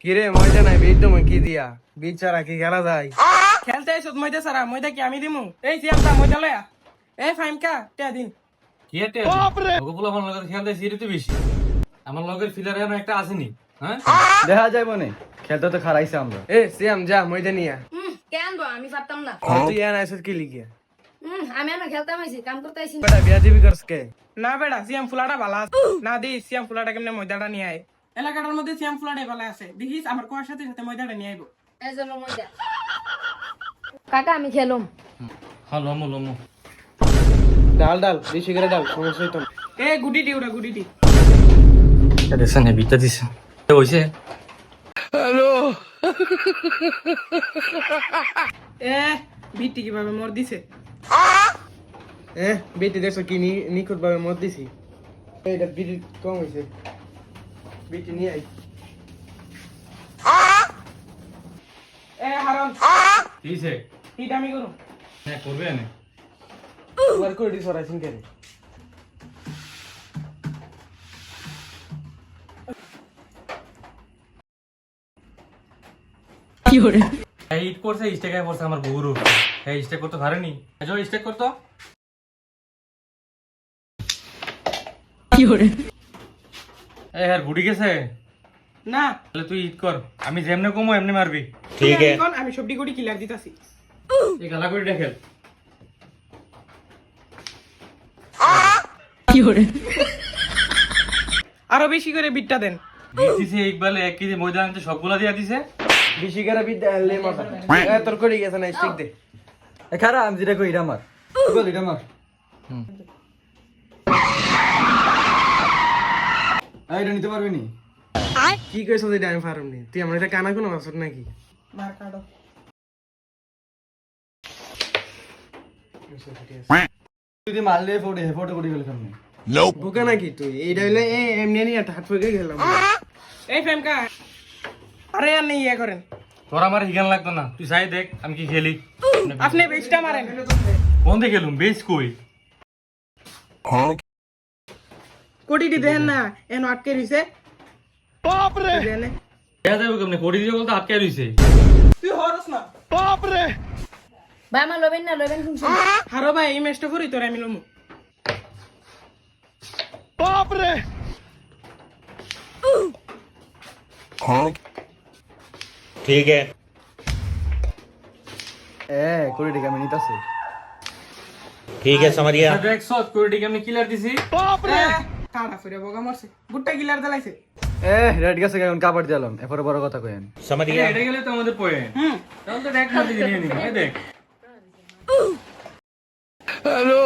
কিরে ময়দা নাই বীজ তুমি কি দিয়া বীজ ছাড়া কি খেলা যায়? খেলতে আইসত ময়দা সারা ময়দা কি আমি দিমু? এই সিয়ামটা ময়দা লয়া এই ফাইমকা টিয়া দিন। কি এতে ওকে বলে আমার লগের খেলতে সিরিতে বেশি আমার লগের ফিলারে আমার একটা আসেনি হ্যাঁ দেখা যায় মনে খেলতে তো খারাইছে আমরা। এ সিয়াম যা ময়দা নিয়া। কেন গো আমি পারতাম না। তুই এন আইসত কি লিখিয়া আমি না খেলতাম আইছি কাম করতে আইছি না। বেটা বিয়া দিবি করস কে? না বেটা সিয়াম ফুলাটা ভালো আছে না দি সিয়াম ফুলাটা কেমনে ময়দাটা নিয়ে আয় এলাকাটার মধ্যে সিয়াম ফুলাটাই ভালো আছে দেখিস আমার কোয়ার সাথে সাথে ময়দাটা নিয়ে আইবো। এই জন্য মজা কাকা আমি খেলুম। হ্যাঁ লমো লমো ডাল ডাল বেশি করে ডাল সমস্যা হইতো না। এ গুডিটি ওটা গুডিটি দেখছেন বিটা দিছে হইছে এ বিটি কিভাবে মর দিছে। বেটি দেখছো কি নিখুঁত ভাবে মত দিছি। এইটা বিটি কম হয়েছে বিটি নিয়ে আই। এ হারাম দিছে হিট আমি করুম। হ্যাঁ করবে না তোমার কোডি সরাইছিন কেন? এই ইট করছে স্টেকায় পড়ছে আমার গরু এই স্টেক করতে পারেনি এজো স্টেক করতো এই আর গুডি গেছে না তাহলে তুই ইট কর আমি যেমনে কমো এমনি মারবি ঠিক আছে আমি সবডি গুডি কিলার দিতাছি। এই গালা করে দেখেল আরো বেশি করে বিটটা দেন। দিছে একবারে 1 কেজি ময়দা আনতে সবগুলা দিয়া দিছে বেশি করে বিদ্যা হলে মজা। তোর কোডি গেছে না স্টিক দে। এ খারা আমি যেটা কই এটা আমার বল এটা আমার এটা নিতে পারবি নি? কি কইছো যে আমি পারুম নি? তুই আমার এটা কানা কোনো মাছ নাকি? মার কাটো তুই যদি মারলে ফটো করি গেল কেমনে? বোকা নাকি তুই? এইটা হইলে এমনি নিয়ে হাত ফুকে গেলাম। এই ফেমকা আরে আর নেই ইয়ে করেন তোর আমার হিগান লাগতো না তুই চাই দেখ আমি কি খেলি আপনি বেচটা মারেন। কোন দিকে গেলুম বেশ কই কোটিটি দেখেন না এন আটকে রইছে বাপ রে দেখা যাবে কেমনে কোটি দিয়ে বলতে আটকে রইছে তুই হরস না ভাই আমার লবেন না লবেন শুনছি। হারো ভাই এই ম্যাচটা করি তোরে আমি লমু। এ করে ঠিক আমি নিতাছি। দেখছ কোটি কেমনে কিলার দিছি কাটা ফিরে বগা মারছে বুটটা গিলার দালাইছে। এ রেড গেছে কেমন কাপড় দিলাম এরপরে বড় কথা কইেন। এটা গেলে তো আমাদের পয়েন্ট তাহলে তো দেখ মাটি নিয়ে নিবি এই দেখ হ্যালো